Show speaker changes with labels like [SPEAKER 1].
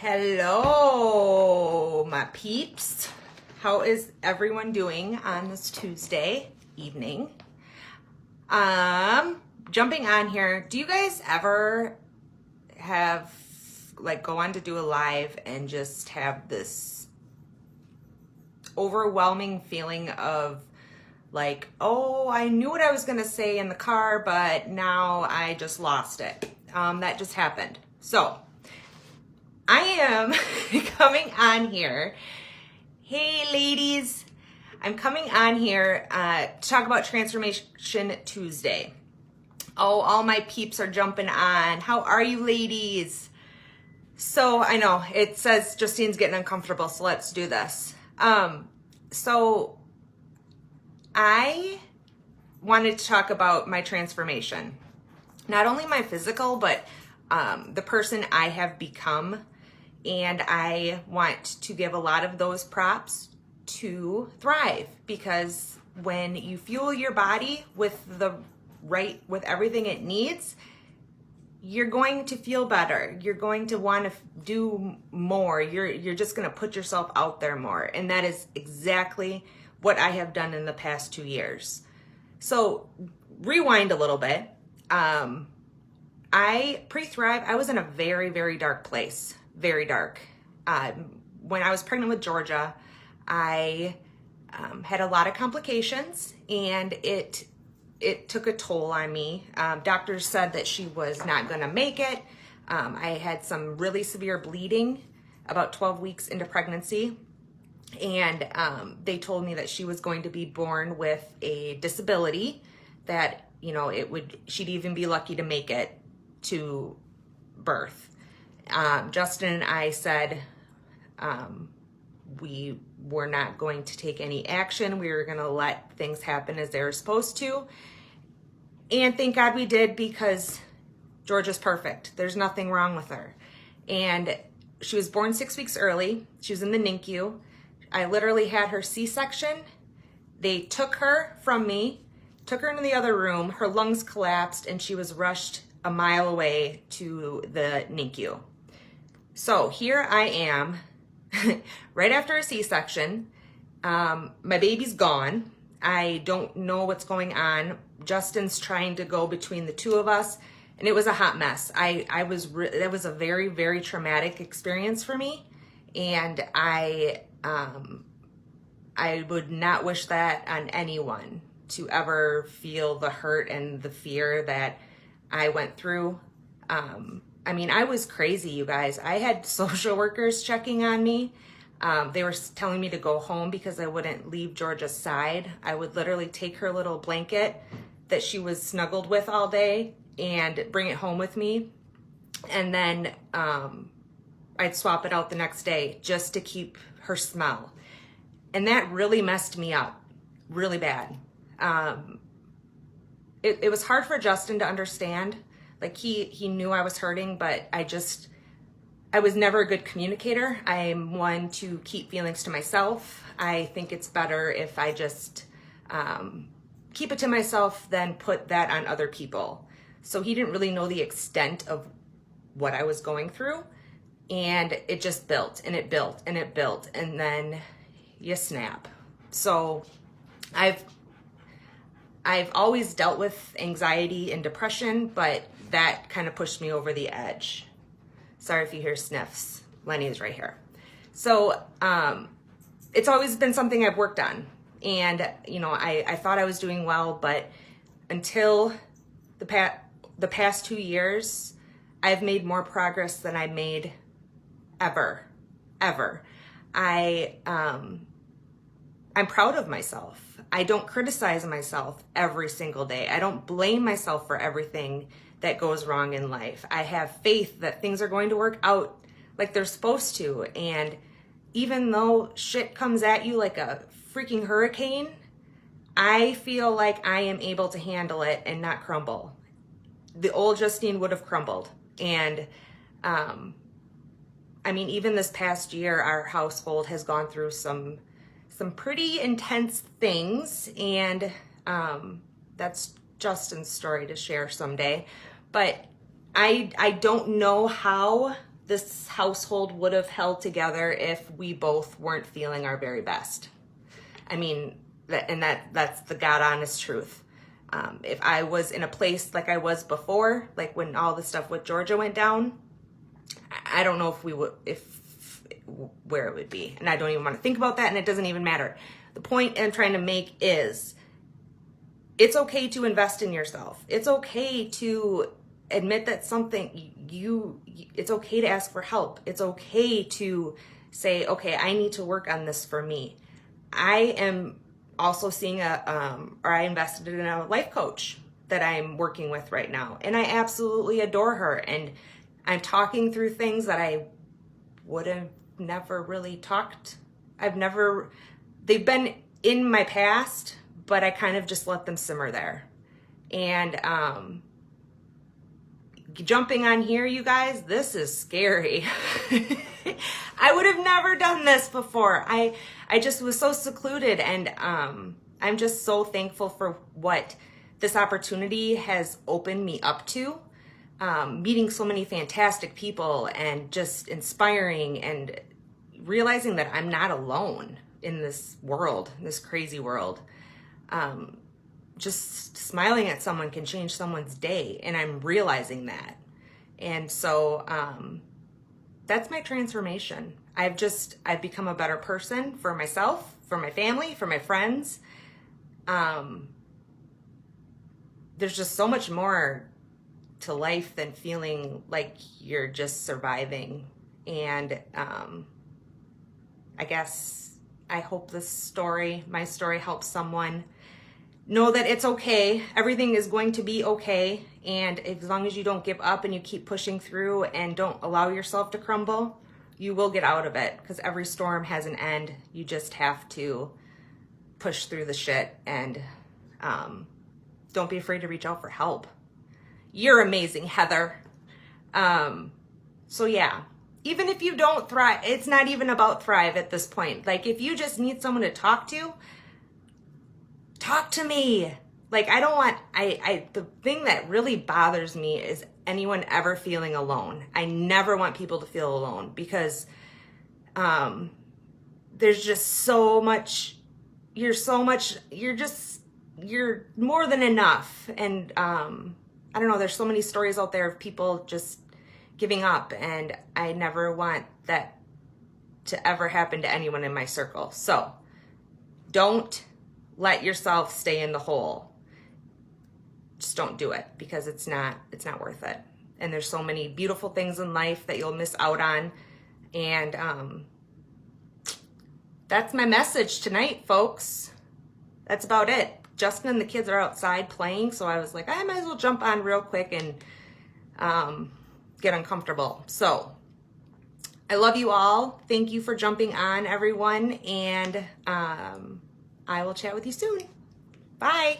[SPEAKER 1] Hello, my peeps. How is everyone doing on this Tuesday evening? Jumping on here, do you guys ever have go on to do a live and just have this overwhelming feeling of oh, I knew what I was gonna say in the car, but now I just lost it. That just happened. So I am coming on here. Hey ladies, I'm coming on here to talk about Transformation Tuesday. Oh, all my peeps are jumping on. How are you ladies? So I know it says Justine's getting uncomfortable, so let's do this. So I wanted to talk about my transformation. Not only my physical, but the person I have become. And I want to give a lot of those props to Thrive, because when you fuel your body with everything it needs, you're going to feel better. You're going to want to do more. You're just going to put yourself out there more. And that is exactly what I have done in the past 2 years. So rewind a little bit. Pre-Thrive, I was in a very, very dark place. Very dark. When I was pregnant with Georgia, I had a lot of complications, and it took a toll on me. Doctors said that she was not going to make it. I had some really severe bleeding about 12 weeks into pregnancy, and they told me that she was going to be born with a disability that, she'd even be lucky to make it to birth. Justin and I said we were not going to take any action. We were going to let things happen as they were supposed to. And thank God we did, because Georgia's perfect. There's nothing wrong with her. And she was born 6 weeks early. She was in the NICU. I literally had her C-section. They took her from me, took her into the other room. Her lungs collapsed, and she was rushed a mile away to the NICU. So here I am, right after a C-section. My baby's gone. I don't know what's going on. Justin's trying to go between the two of us, and it was a hot mess. That was a very, very traumatic experience for me, and I would not wish that on anyone, to ever feel the hurt and the fear that I went through. I was crazy, you guys. I had social workers checking on me. They were telling me to go home because I wouldn't leave Georgia's side. I would literally take her little blanket that she was snuggled with all day and bring it home with me. And then I'd swap it out the next day just to keep her smell. And that really messed me up really bad. It was hard for Justin to understand. He knew I was hurting, but I was never a good communicator. I'm one to keep feelings to myself. I think it's better if I just keep it to myself than put that on other people. So he didn't really know the extent of what I was going through, and it just built and it built and it built, and then you snap. So I've always dealt with anxiety and depression, but that kind of pushed me over the edge. Sorry if you hear sniffs. Lenny is right here. So it's always been something I've worked on. And, I thought I was doing well, but until the past 2 years, I've made more progress than I made ever. I'm proud of myself. I don't criticize myself every single day. I don't blame myself for everything that goes wrong in life. I have faith that things are going to work out like they're supposed to. And even though shit comes at you like a freaking hurricane, I feel like I am able to handle it and not crumble. The old Justine would have crumbled. And even this past year, our household has gone through some pretty intense things, and that's Justin's story to share someday. But I don't know how this household would have held together if we both weren't feeling our very best. I mean, that's the God honest truth. If I was in a place like I was before, like when all the stuff with Georgia went down, I don't know where it would be. And I don't even want to think about that, and it doesn't even matter. The point I'm trying to make is it's okay to invest in yourself. It's okay to admit that it's okay to ask for help. It's okay to say, okay, I need to work on this for me. I am also seeing I invested in a life coach that I'm working with right now, and I absolutely adore her. And I'm talking through things that I would have never really talked. They've been in my past, but I kind of just let them simmer there. And jumping on here, you guys, this is scary. I would have never done this before. I just was so secluded, and I'm just so thankful for what this opportunity has opened me up to. Meeting so many fantastic people and just inspiring and realizing that I'm not alone in this world, this crazy world. Just smiling at someone can change someone's day, and I'm realizing that. And so that's my transformation. I've become a better person for myself, for my family, for my friends. There's just so much more to life than feeling like you're just surviving. And I hope my story helps someone know that it's okay. Everything is going to be okay. And as long as you don't give up and you keep pushing through and don't allow yourself to crumble, you will get out of it, because every storm has an end. You just have to push through the shit, and don't be afraid to reach out for help. You're amazing, Heather. So yeah, even if you don't thrive, it's not even about thrive at this point. Like, if you just need someone to talk to me. Like, the thing that really bothers me is anyone ever feeling alone. I never want people to feel alone, because there's just so much, you're more than enough. And I don't know, there's so many stories out there of people just giving up, and I never want that to ever happen to anyone in my circle. So don't let yourself stay in the hole. Just don't do it, because it's not worth it. And there's so many beautiful things in life that you'll miss out on. And that's my message tonight, folks. That's about it. Justin and the kids are outside playing, so I was like, I might as well jump on real quick and get uncomfortable. So I love you all. Thank you for jumping on, everyone, and I will chat with you soon. Bye.